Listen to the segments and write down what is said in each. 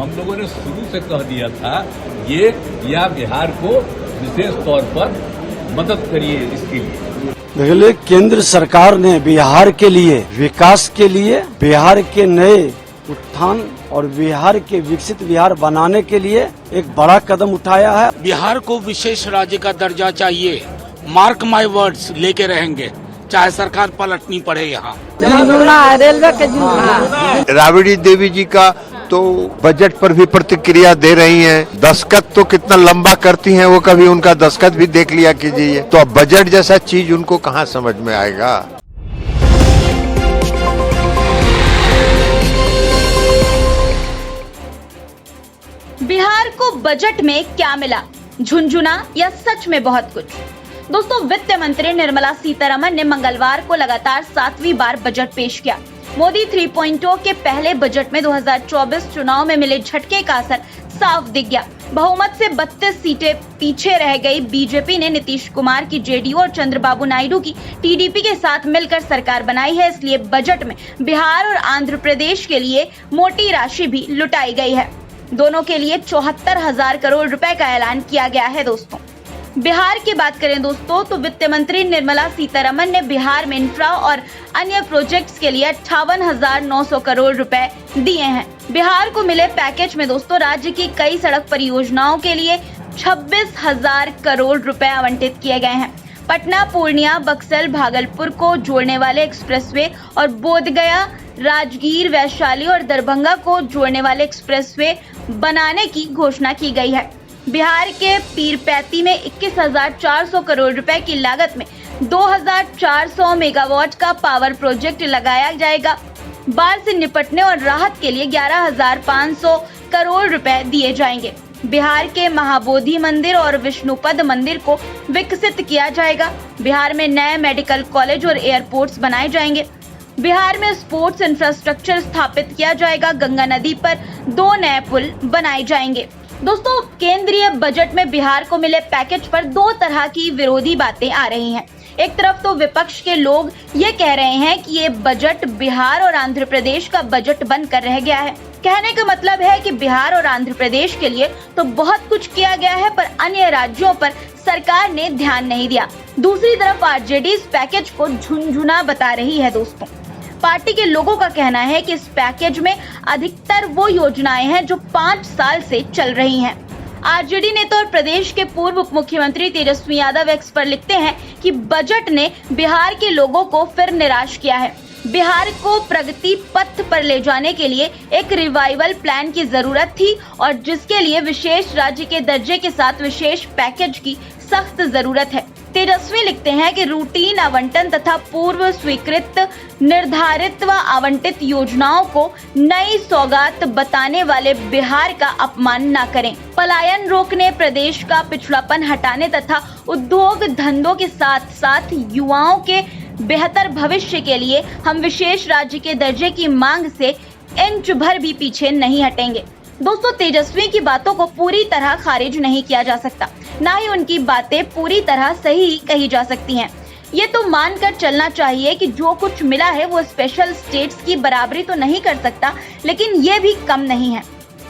हम लोगों ने शुरू से कह दिया था ये या बिहार को विशेष तौर पर मदद करिए इसके लिए। देखिए, केंद्र सरकार ने बिहार के लिए, विकास के लिए, बिहार के नए उत्थान और बिहार के विकसित बिहार बनाने के लिए एक बड़ा कदम उठाया है। बिहार को विशेष राज्य का दर्जा चाहिए, मार्क माय वर्ड्स लेके रहेंगे, चाहे सरकार पलटनी पड़े। यहाँ रेलवे के राबड़ी देवी जी का तो बजट पर भी प्रतिक्रिया दे रही हैं। दस्तखत तो कितना लंबा करती हैं, वो कभी उनका दस्तखत भी देख लिया कीजिए। तो अब बजट जैसा चीज उनको कहाँ समझ में आएगा। बिहार को बजट में क्या मिला, झुनझुना या सच में बहुत कुछ? दोस्तों, वित्त मंत्री निर्मला सीतारमण ने मंगलवार को लगातार 7वीं बार बजट पेश किया। मोदी 3.0 के पहले बजट में 2024 चुनाव में मिले झटके का असर साफ दिख गया। बहुमत से 32 सीटें पीछे रह गई बीजेपी ने नीतीश कुमार की जेडीयू और चंद्रबाबू नायडू की टीडीपी के साथ मिलकर सरकार बनाई है। इसलिए बजट में बिहार और आंध्र प्रदेश के लिए मोटी राशि भी लुटाई गई है। दोनों के लिए 74,000 करोड़ रुपए का ऐलान किया गया है। दोस्तों, बिहार की बात करें दोस्तों तो वित्त मंत्री निर्मला सीतारमण ने बिहार में इंफ्रा और अन्य प्रोजेक्ट्स के लिए 58,900 करोड़ रुपए दिए हैं। बिहार को मिले पैकेज में दोस्तों राज्य की कई सड़क परियोजनाओं के लिए 26,000 करोड़ रुपए आवंटित किए गए हैं। पटना, पूर्णिया, बक्सर, भागलपुर को जोड़ने वाले एक्सप्रेसवे और बोधगया, राजगीर, वैशाली और दरभंगा को जोड़ने वाले एक्सप्रेसवे बनाने की घोषणा की गई है। बिहार के पीरपैती में 21,400 करोड़ रुपए की लागत में 2,400 मेगावाट का पावर प्रोजेक्ट लगाया जाएगा। बाढ़ से निपटने और राहत के लिए 11,500 करोड़ रुपए दिए जाएंगे। बिहार के महाबोधि मंदिर और विष्णुपद मंदिर को विकसित किया जाएगा। बिहार में नए मेडिकल कॉलेज और एयरपोर्ट्स बनाए जाएंगे। बिहार में स्पोर्ट्स इंफ्रास्ट्रक्चर स्थापित किया जाएगा। गंगा नदी पर 2 नए पुल बनाए जाएंगे। दोस्तों, केंद्रीय बजट में बिहार को मिले पैकेज पर 2 तरह की विरोधी बातें आ रही हैं। एक तरफ तो विपक्ष के लोग ये कह रहे हैं कि ये बजट बिहार और आंध्र प्रदेश का बजट बनकर रह गया है। कहने का मतलब है कि बिहार और आंध्र प्रदेश के लिए तो बहुत कुछ किया गया है, पर अन्य राज्यों पर सरकार ने ध्यान नहीं दिया। दूसरी तरफ आरजेडी इस पैकेज को झुनझुना बता रही है। दोस्तों, पार्टी के लोगों का कहना है कि इस पैकेज में अधिकतर वो योजनाएं हैं जो 5 साल से चल रही हैं। आरजेडी नेता और प्रदेश के पूर्व उप मुख्यमंत्री तेजस्वी यादव एक्स पर लिखते हैं कि बजट ने बिहार के लोगों को फिर निराश किया है। बिहार को प्रगति पथ पर ले जाने के लिए एक रिवाइवल प्लान की जरूरत थी और जिसके लिए विशेष राज्य के दर्जे के साथ विशेष पैकेज की सख्त जरूरत है। तेजस्वी लिखते हैं कि रूटीन आवंटन तथा पूर्व स्वीकृत, निर्धारित व आवंटित योजनाओं को नई सौगात बताने वाले बिहार का अपमान न करें। पलायन रोकने, प्रदेश का पिछड़ापन हटाने तथा उद्योग धंधों के साथ साथ युवाओं के बेहतर भविष्य के लिए हम विशेष राज्य के दर्जे की मांग से इंच भर भी पीछे नहीं हटेंगे। दोस्तों, तेजस्वी की बातों को पूरी तरह खारिज नहीं किया जा सकता, ना ही उनकी बातें पूरी तरह सही कही जा सकती हैं। ये तो मानकर चलना चाहिए कि जो कुछ मिला है वो स्पेशल स्टेट्स की बराबरी तो नहीं कर सकता, लेकिन ये भी कम नहीं है,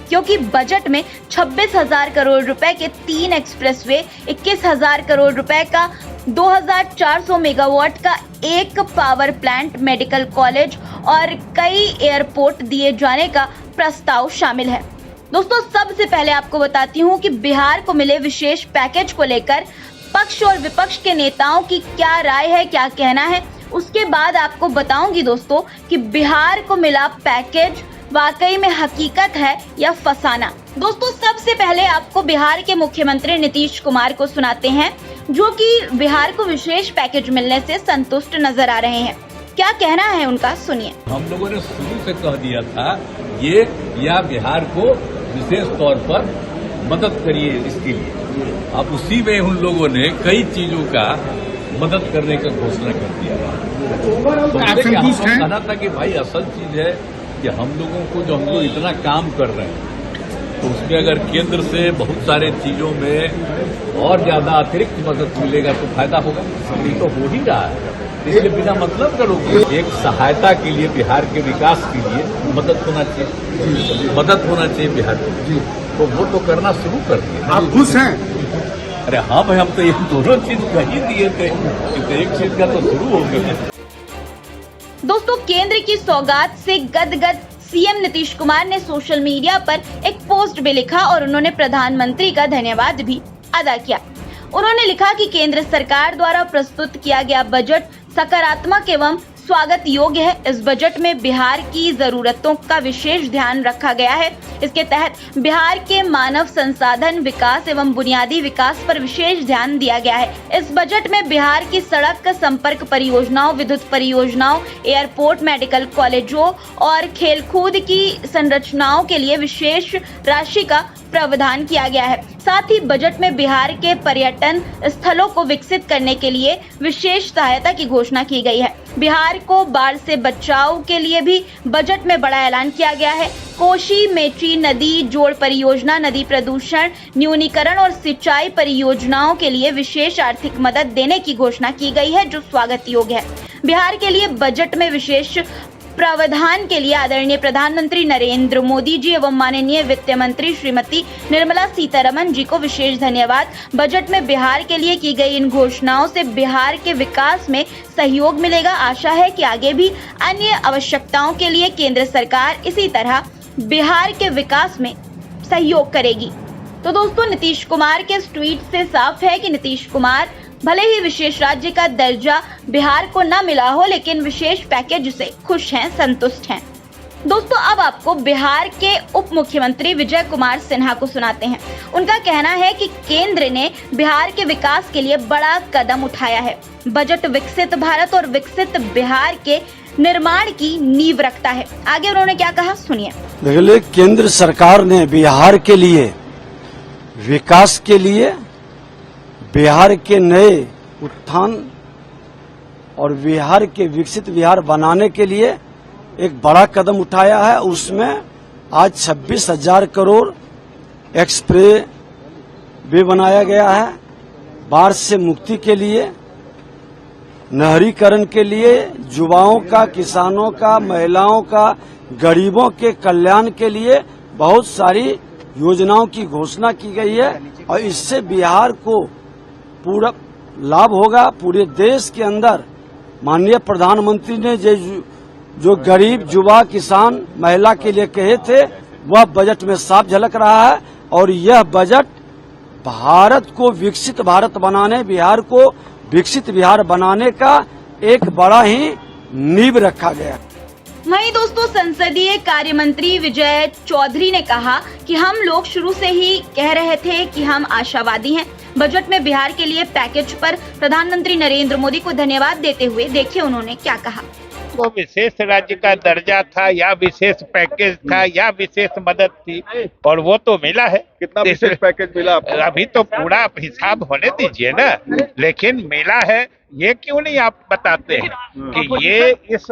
क्योंकि बजट में 26,000 करोड़ रुपए के 3 एक्सप्रेसवे, 21,000 करोड़ रुपए का 2,400 मेगावाट का एक पावर प्लांट, मेडिकल कॉलेज और कई एयरपोर्ट दिए जाने का प्रस्ताव शामिल है। दोस्तों, सबसे पहले आपको बताती हूँ कि बिहार को मिले विशेष पैकेज को लेकर पक्ष और विपक्ष के नेताओं की क्या राय है, क्या कहना है। उसके बाद आपको बताऊंगी दोस्तों कि बिहार को मिला पैकेज वाकई में हकीकत है या फसाना। दोस्तों, सबसे पहले आपको बिहार के मुख्यमंत्री नीतीश कुमार को सुनाते हैं, जो कि बिहार को विशेष पैकेज मिलने से संतुष्ट नजर आ रहे हैं। क्या कहना है उनका, सुनिए। हम लोगों ने शुरू से कह दिया था ये या बिहार को विशेष तौर पर मदद करिए इसके लिए। अब उसी में उन लोगों ने कई चीजों का मदद करने का घोषणा कर दिया। तो कहना था कि भाई असल चीज है कि हम लोगों को जो हम लोग इतना काम कर रहे हैं तो उसमें अगर केंद्र से बहुत सारे चीजों में और ज्यादा अतिरिक्त मदद मिलेगा तो फायदा होगा। ये तो हो ही रहा है। इसके बिना मतलब करोगे। एक सहायता के लिए, बिहार के विकास के लिए मदद होना चाहिए बिहार को, तो वो तो करना शुरू कर दिए। आप खुश हैं? अरे हाँ भाई, हम तो ये दोनों चीज कही दिए थे, तो एक चीज का तो शुरू हो गया। दोस्तों, केंद्र की सौगात से गदगद सीएम नीतीश कुमार ने सोशल मीडिया पर एक पोस्ट भी लिखा और उन्होंने प्रधानमंत्री का धन्यवाद भी अदा किया। उन्होंने लिखा कि केंद्र सरकार द्वारा प्रस्तुत किया गया बजट सकारात्मक एवं स्वागत योग्य है। इस बजट में बिहार की जरूरतों का विशेष ध्यान रखा गया है। इसके तहत बिहार के मानव संसाधन विकास एवं बुनियादी विकास पर विशेष ध्यान दिया गया है। इस बजट में बिहार की सड़क संपर्क परियोजनाओं, विद्युत परियोजनाओं, एयरपोर्ट, मेडिकल कॉलेजों और खेलकूद की संरचनाओं के लिए विशेष राशि का प्रावधान किया गया है। साथ ही बजट में बिहार के पर्यटन स्थलों को विकसित करने के लिए विशेष सहायता की घोषणा की गई है। बिहार को बाढ़ से बचाव के लिए भी बजट में बड़ा ऐलान किया गया है। कोसी मेची नदी जोड़ परियोजना, नदी प्रदूषण न्यूनीकरण और सिंचाई परियोजनाओं के लिए विशेष आर्थिक मदद देने की घोषणा की गई है, जो स्वागत योग्य है। बिहार के लिए बजट में विशेष प्रावधान के लिए आदरणीय प्रधानमंत्री नरेंद्र मोदी जी एवं माननीय वित्त मंत्री श्रीमती निर्मला सीतारमन जी को विशेष धन्यवाद। बजट में बिहार के लिए की गई इन घोषणाओं से बिहार के विकास में सहयोग मिलेगा। आशा है कि आगे भी अन्य आवश्यकताओं के लिए केंद्र सरकार इसी तरह बिहार के विकास में सहयोग करेगी। तो दोस्तों, नीतीश कुमार के इस ट्वीट से साफ है कि नीतीश कुमार भले ही विशेष राज्य का दर्जा बिहार को न मिला हो, लेकिन विशेष पैकेज से खुश हैं, संतुष्ट हैं। दोस्तों, अब आपको बिहार के उप मुख्यमंत्री विजय कुमार सिन्हा को सुनाते हैं। उनका कहना है कि केंद्र ने बिहार के विकास के लिए बड़ा कदम उठाया है। बजट विकसित भारत और विकसित बिहार के निर्माण की नींव रखता है। आगे उन्होंने क्या कहा, सुनिए। देखिए, केंद्र सरकार ने बिहार के लिए, विकास के लिए, बिहार के नए उत्थान और बिहार के विकसित बिहार बनाने के लिए एक बड़ा कदम उठाया है। उसमें आज 26,000 करोड़ एक्सप्रेस वे बनाया गया है। बाढ़ से मुक्ति के लिए, नहरीकरण के लिए, युवाओं का, किसानों का, महिलाओं का, गरीबों के कल्याण के लिए बहुत सारी योजनाओं की घोषणा की गई है और इससे बिहार को पूरा लाभ होगा। पूरे देश के अंदर माननीय प्रधानमंत्री ने जो गरीब, युवा, किसान, महिला के लिए कहे थे, वह बजट में साफ झलक रहा है और यह बजट भारत को विकसित भारत बनाने, बिहार को विकसित बिहार बनाने का एक बड़ा ही नींव रखा गया। वहीं दोस्तों, संसदीय कार्य मंत्री विजय चौधरी ने कहा कि हम लोग शुरू से ही कह रहे थे कि हम आशावादी हैं। बजट में बिहार के लिए पैकेज पर प्रधानमंत्री नरेंद्र मोदी को धन्यवाद देते हुए देखिए उन्होंने क्या कहा। वो विशेष राज्य का दर्जा था या विशेष पैकेज था या विशेष मदद थी, और वो तो मिला है। कितना विशेष पैकेज मिला आपको? अभी तो पूरा हिसाब होने दीजिए ना, लेकिन मिला है। ये क्यों नहीं आप बताते हैं कि ये इस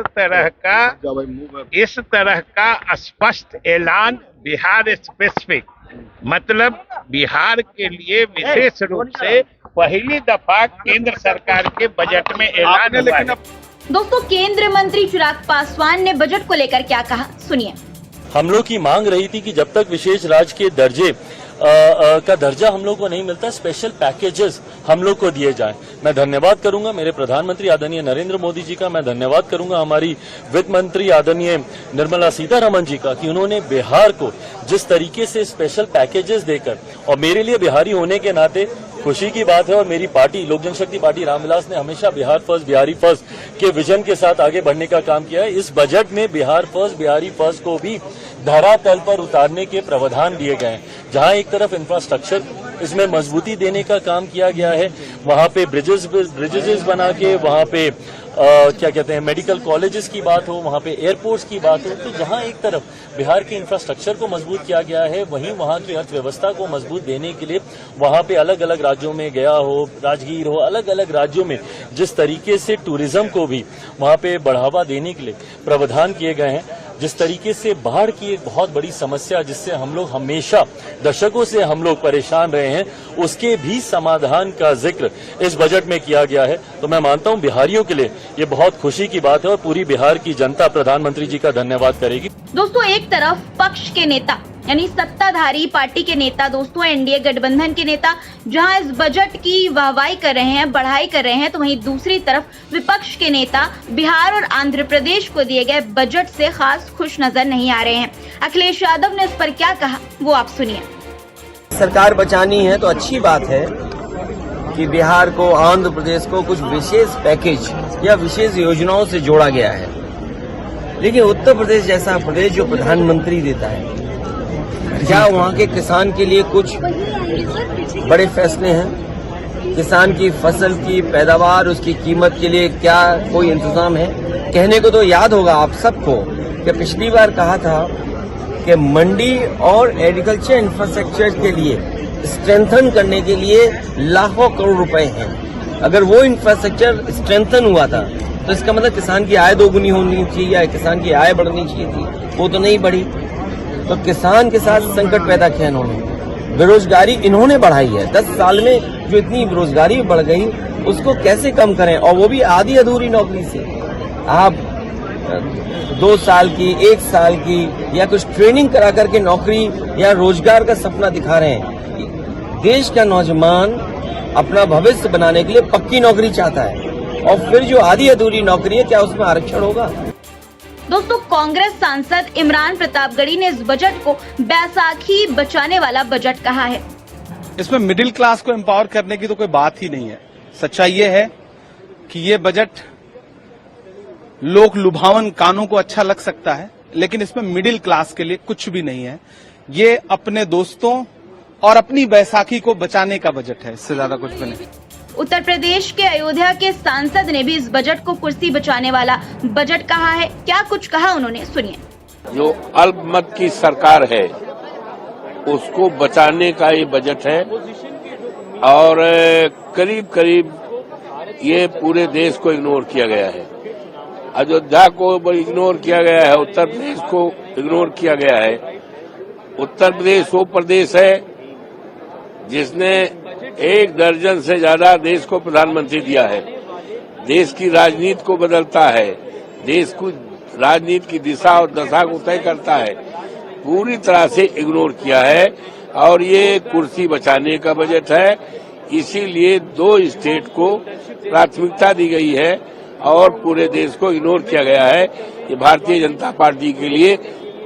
तरह का स्पष्ट ऐलान बिहार स्पेसिफिक, मतलब बिहार के लिए विशेष रूप से पहली दफा केंद्र सरकार के बजट में ऐलान हुआ है। दोस्तों, केंद्रीय मंत्री चिराग पासवान ने बजट को लेकर क्या कहा, सुनिए। हम लोग की मांग रही थी कि जब तक विशेष राज्य के दर्जे का दर्जा हम लोग को नहीं मिलता, स्पेशल पैकेजेस हम लोग को दिए जाएं। मैं धन्यवाद करूंगा मेरे प्रधानमंत्री आदरणीय नरेंद्र मोदी जी का, मैं धन्यवाद करूंगा हमारी वित्त मंत्री आदरणीय निर्मला सीतारमन जी का कि उन्होंने बिहार को जिस तरीके से स्पेशल पैकेजेस देकर, और मेरे लिए बिहारी होने के नाते खुशी की बात है, और मेरी पार्टी लोक जनशक्ति पार्टी रामविलास ने हमेशा बिहार फर्स्ट, बिहारी फर्स्ट के विजन के साथ आगे बढ़ने का काम किया है। इस बजट में बिहार फर्स्ट, बिहारी फर्स्ट को भी धरातल पर उतारने के प्रावधान दिए गए हैं। जहां एक तरफ इंफ्रास्ट्रक्चर इसमें मजबूती देने का काम किया गया है, वहां पे ब्रिजेस बना के, वहां पे क्या कहते हैं मेडिकल कॉलेजेस की बात हो, वहां पे एयरपोर्ट्स की बात हो, तो जहां एक तरफ बिहार के इंफ्रास्ट्रक्चर को मजबूत किया गया है, वहीं वहां की अर्थव्यवस्था को मजबूत देने के लिए वहां पे अलग अलग राज्यों में गया हो, राजगीर हो, अलग अलग राज्यों में जिस तरीके से टूरिज्म को भी वहां पे बढ़ावा देने के लिए प्रावधान किए गए हैं, जिस तरीके से बाढ़ की एक बहुत बड़ी समस्या जिससे हम लोग हमेशा दशकों से हम लोग परेशान रहे हैं, उसके भी समाधान का जिक्र इस बजट में किया गया है। तो मैं मानता हूं बिहारियों के लिए ये बहुत खुशी की बात है और पूरी बिहार की जनता प्रधानमंत्री जी का धन्यवाद करेगी। दोस्तों, एक तरफ पक्ष के नेता यानी सत्ताधारी पार्टी के नेता, दोस्तों एनडीए गठबंधन के नेता जहां इस बजट की वाहवाही कर रहे हैं, बढ़ाई कर रहे हैं, तो वहीं दूसरी तरफ विपक्ष के नेता बिहार और आंध्र प्रदेश को दिए गए बजट से खास खुश नजर नहीं आ रहे हैं। अखिलेश यादव ने इस पर क्या कहा, वो आप सुनिए। सरकार बचानी है तो अच्छी बात है कि बिहार को, आंध्र प्रदेश को कुछ विशेष पैकेज या विशेष योजनाओं से जोड़ा गया है, लेकिन उत्तर प्रदेश जैसा प्रदेश जो प्रधानमंत्री देता है, क्या वहाँ के किसान के लिए कुछ बड़े फैसले हैं? किसान की फसल की पैदावार, उसकी कीमत के लिए क्या कोई इंतजाम है? कहने को तो याद होगा आप सबको कि पिछली बार कहा था कि मंडी और एग्रीकल्चर इंफ्रास्ट्रक्चर के लिए स्ट्रेंथन करने के लिए लाखों करोड़ रुपए हैं। अगर वो इंफ्रास्ट्रक्चर स्ट्रेंथन हुआ था तो इसका मतलब किसान की आय दोगुनी होनी चाहिए या किसान की आय बढ़नी चाहिए थी, वो तो नहीं बढ़ी। तो किसान के साथ संकट पैदा किया इन्होंने, बेरोजगारी इन्होंने बढ़ाई है। 10 साल में जो इतनी बेरोजगारी बढ़ गई उसको कैसे कम करें, और वो भी आधी अधूरी नौकरी से। आप 2 साल की, 1 साल की या कुछ ट्रेनिंग करा करके नौकरी या रोजगार का सपना दिखा रहे हैं। देश का नौजवान अपना भविष्य बनाने के लिए पक्की नौकरी चाहता है, और फिर जो आधी अधूरी नौकरी है, क्या उसमें आरक्षण होगा? दोस्तों, कांग्रेस सांसद इमरान प्रतापगढ़ी ने इस बजट को बैसाखी बचाने वाला बजट कहा है। इसमें मिडिल क्लास को एम्पावर करने की तो कोई बात ही नहीं है। सच्चाई ये है कि ये बजट लोक लुभावन कानों को अच्छा लग सकता है, लेकिन इसमें मिडिल क्लास के लिए कुछ भी नहीं है। ये अपने दोस्तों और अपनी बैसाखी को बचाने का बजट है, इससे ज्यादा कुछ भी नहीं। उत्तर प्रदेश के अयोध्या के सांसद ने भी इस बजट को कुर्सी बचाने वाला बजट कहा है। क्या कुछ कहा उन्होंने, सुनिए। जो अल्पमत की सरकार है उसको बचाने का ये बजट है, और करीब करीब ये पूरे देश को इग्नोर किया गया है। अयोध्या को इग्नोर किया गया है, उत्तर प्रदेश को इग्नोर किया गया है। उत्तर प्रदेश वो प्रदेश है जिसने 1 दर्जन से ज्यादा देश को प्रधानमंत्री दिया है, देश की राजनीति को बदलता है, देश को राजनीति की दिशा और दशा को तय करता है, पूरी तरह से इग्नोर किया है। और ये कुर्सी बचाने का बजट है, इसीलिए 2 स्टेट को प्राथमिकता दी गई है और पूरे देश को इग्नोर किया गया है। ये भारतीय जनता पार्टी के लिए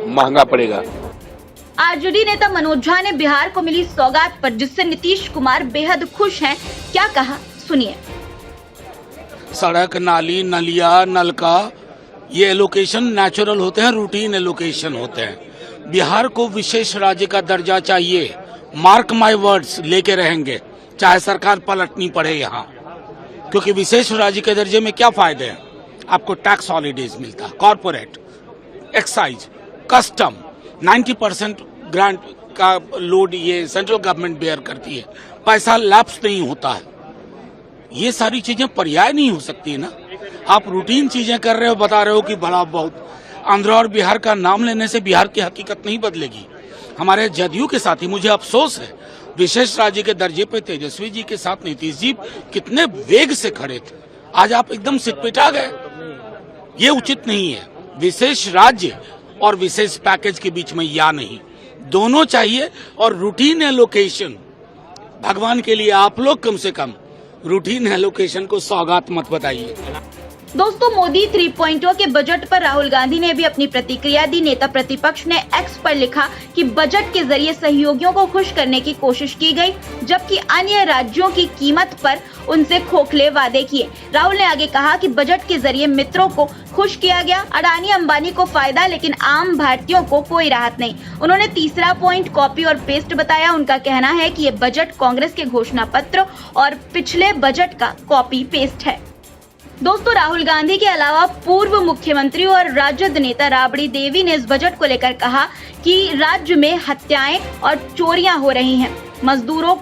महंगा पड़ेगा। आरजेडी नेता मनोज झा ने बिहार को मिली सौगात पर, जिससे नीतीश कुमार बेहद खुश हैं, क्या कहा, सुनिए। सड़क, नाली, नलिया, नलका, ये एलोकेशन नेचुरल होते हैं, रूटीन एलोकेशन होते हैं। बिहार को विशेष राज्य का दर्जा चाहिए, मार्क माय वर्ड्स लेके रहेंगे, चाहे सरकार पलटनी पड़े यहाँ। क्योंकि विशेष राज्य के दर्जे में क्या फायदे हैं? आपको टैक्स हॉलीडेज मिलता है, कॉर्पोरेट, एक्साइज, कस्टम, 90% ग्रांट का लोड ये सेंट्रल गवर्नमेंट बेयर करती है, पैसा लैप्स नहीं होता है। ये सारी चीजें पर्याय नहीं हो सकती ना। आप रूटीन चीजें कर रहे हो, बता रहे हो कि बड़ा बहुत। आंध्र और बिहार का नाम लेने से बिहार की हकीकत नहीं बदलेगी। हमारे जदयू के साथ ही मुझे अफसोस है, विशेष राज्य के दर्जे पे तेजस्वी जी के साथ नीतीश जी कितने वेग से खड़े थे, आज आप एकदम सिटपिटा गए। ये उचित नहीं है। विशेष राज्य और विशेष पैकेज के बीच में या नहीं, दोनों चाहिए। और रूटीन एलोकेशन, भगवान के लिए आप लोग कम से कम रूटीन एलोकेशन को सौगात मत बताइए। दोस्तों, मोदी 3.0 के बजट पर राहुल गांधी ने भी अपनी प्रतिक्रिया दी। नेता प्रतिपक्ष ने एक्स पर लिखा कि बजट के जरिए सहयोगियों को खुश करने की कोशिश की गई, जबकि अन्य राज्यों की कीमत पर उनसे खोखले वादे किए। राहुल ने आगे कहा कि बजट के जरिए मित्रों को खुश किया गया, अडानी अंबानी को फायदा, लेकिन आम भारतीयों को कोई राहत नहीं। उन्होंने तीसरा पॉइंट कॉपी और पेस्ट बताया। उनका कहना है कि ये बजट कांग्रेस के घोषणा पत्र और पिछले बजट का कॉपी पेस्ट है। दोस्तों, राहुल गांधी के अलावा पूर्व मुख्यमंत्री और राजद नेता राबड़ी देवी ने इस बजट को लेकर कहा कि राज्य में हत्याएं और चोरियां हो रही हैं। मजदूरों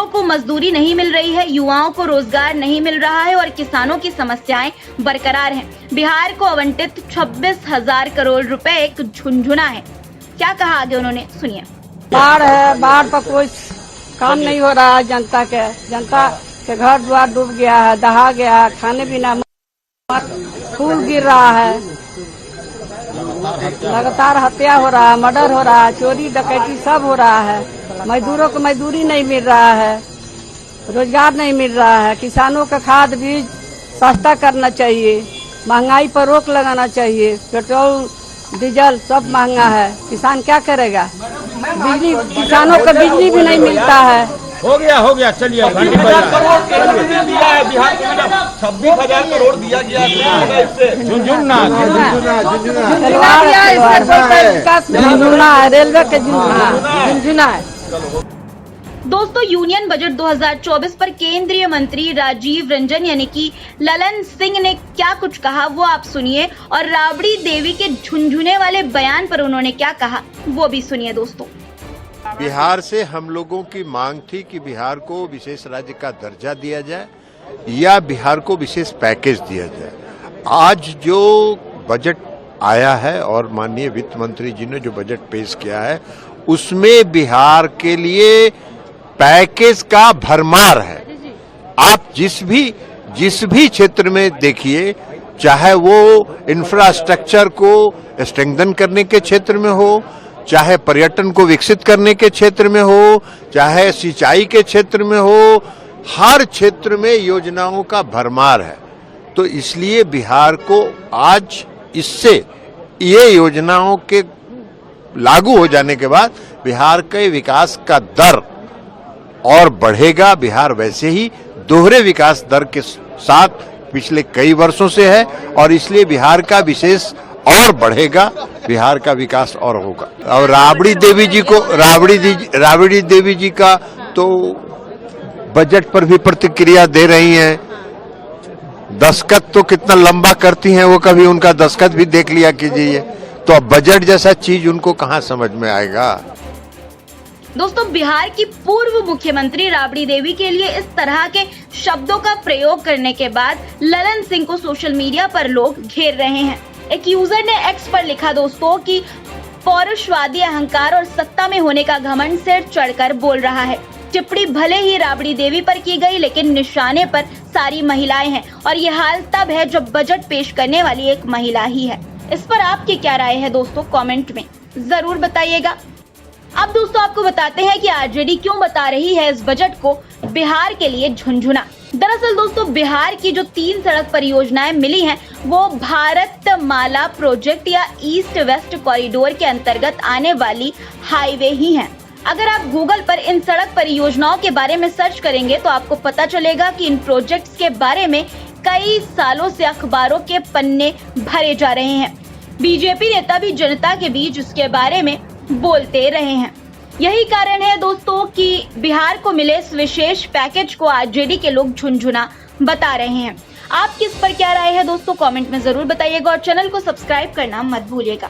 को मजदूरी नहीं मिल रही है, युवाओं को रोजगार नहीं मिल रहा है और किसानों की समस्याएं बरकरार हैं। बिहार को आवंटित 26,000 करोड़ रुपए एक झुनझुना है। क्या कहा आगे उन्होंने, सुनिए। बाढ़ है, बाढ़ पर कोई काम नहीं हो रहा है। जनता के घर द्वार डूब गया है, दहा गया है, खाने पीना फूल गिर रहा है, लगातार हत्या हो रहा है, मर्डर हो रहा है, चोरी डकैती सब हो रहा है। मजदूरों को मजदूरी नहीं मिल रहा है, रोजगार नहीं मिल रहा है। किसानों का खाद बीज सस्ता करना चाहिए, महंगाई पर रोक लगाना चाहिए। पेट्रोल डीजल सब महंगा है, किसान क्या करेगा? बिजली, किसानों को बिजली भी नहीं मिलता है। हो गया चलिए। 26,000 करोड़ दिया है बिहार को, 26,000 करोड़ दिया गया झुनझुना है, रेलवे के झुनझुना है। दोस्तों, यूनियन बजट 2024 पर केंद्रीय मंत्री राजीव रंजन यानी कि ललन सिंह ने क्या कुछ कहा वो आप सुनिए, और राबड़ी देवी के झुनझुने वाले बयान पर उन्होंने क्या कहा वो भी सुनिए। दोस्तों, बिहार से हम लोगों की मांग थी कि बिहार को विशेष राज्य का दर्जा दिया जाए या बिहार को विशेष पैकेज दिया जाए। आज जो बजट आया है और माननीय वित्त मंत्री जी ने जो बजट पेश किया है उसमें बिहार के लिए पैकेज का भरमार है। आप जिस भी क्षेत्र में देखिए, चाहे वो इंफ्रास्ट्रक्चर को स्ट्रेंथन करने के क्षेत्र में हो, चाहे पर्यटन को विकसित करने के क्षेत्र में हो, चाहे सिंचाई के क्षेत्र में हो, हर क्षेत्र में योजनाओं का भरमार है। तो इसलिए बिहार को आज इससे ये योजनाओं के लागू हो जाने के बाद बिहार के विकास का दर और बढ़ेगा। बिहार वैसे ही दोहरे विकास दर के साथ पिछले कई वर्षों से है और इसलिए बिहार का विशेष और बढ़ेगा, बिहार का विकास और होगा। और राबड़ी देवी जी का तो बजट पर भी प्रतिक्रिया दे रही हैं। दस्तखत तो कितना लंबा करती हैं, वो कभी उनका दस्तखत भी देख लिया कीजिए। तो अब बजट जैसा चीज उनको कहां समझ में आएगा। दोस्तों, बिहार की पूर्व मुख्यमंत्री राबड़ी देवी के लिए इस तरह के शब्दों का प्रयोग करने के बाद ललन सिंह को सोशल मीडिया पर लोग घेर रहे हैं। एक यूजर ने एक्स पर लिखा दोस्तों कि पौरुषवादी अहंकार और सत्ता में होने का घमंड सिर चढ़कर बोल रहा है। टिप्पणी भले ही राबड़ी देवी पर की गई, लेकिन निशाने पर सारी महिलाएं हैं और ये हाल तब है जब बजट पेश करने वाली एक महिला ही है। इस पर आपकी क्या राय है दोस्तों, कमेंट में जरूर बताइएगा। अब दोस्तों, आपको बताते हैं कि आरजेडी क्यों बता रही है इस बजट को बिहार के लिए झुनझुना। दरअसल दोस्तों, बिहार की जो 3 सड़क परियोजनाएं मिली हैं वो भारत माला प्रोजेक्ट या ईस्ट वेस्ट कॉरिडोर के अंतर्गत आने वाली हाईवे ही हैं। अगर आप गूगल पर इन सड़क परियोजनाओं के बारे में सर्च करेंगे तो आपको पता चलेगा कि इन प्रोजेक्ट्स के बारे में कई सालों से अखबारों के पन्ने भरे जा रहे हैं। बीजेपी नेता भी जनता के बीच इसके बारे में बोलते रहे हैं। यही कारण है दोस्तों कि बिहार को मिले इस विशेष पैकेज को आरजेडी के लोग झुनझुना बता रहे हैं। आप किस पर क्या राय है दोस्तों, कमेंट में जरूर बताइएगा और चैनल को सब्सक्राइब करना मत भूलिएगा।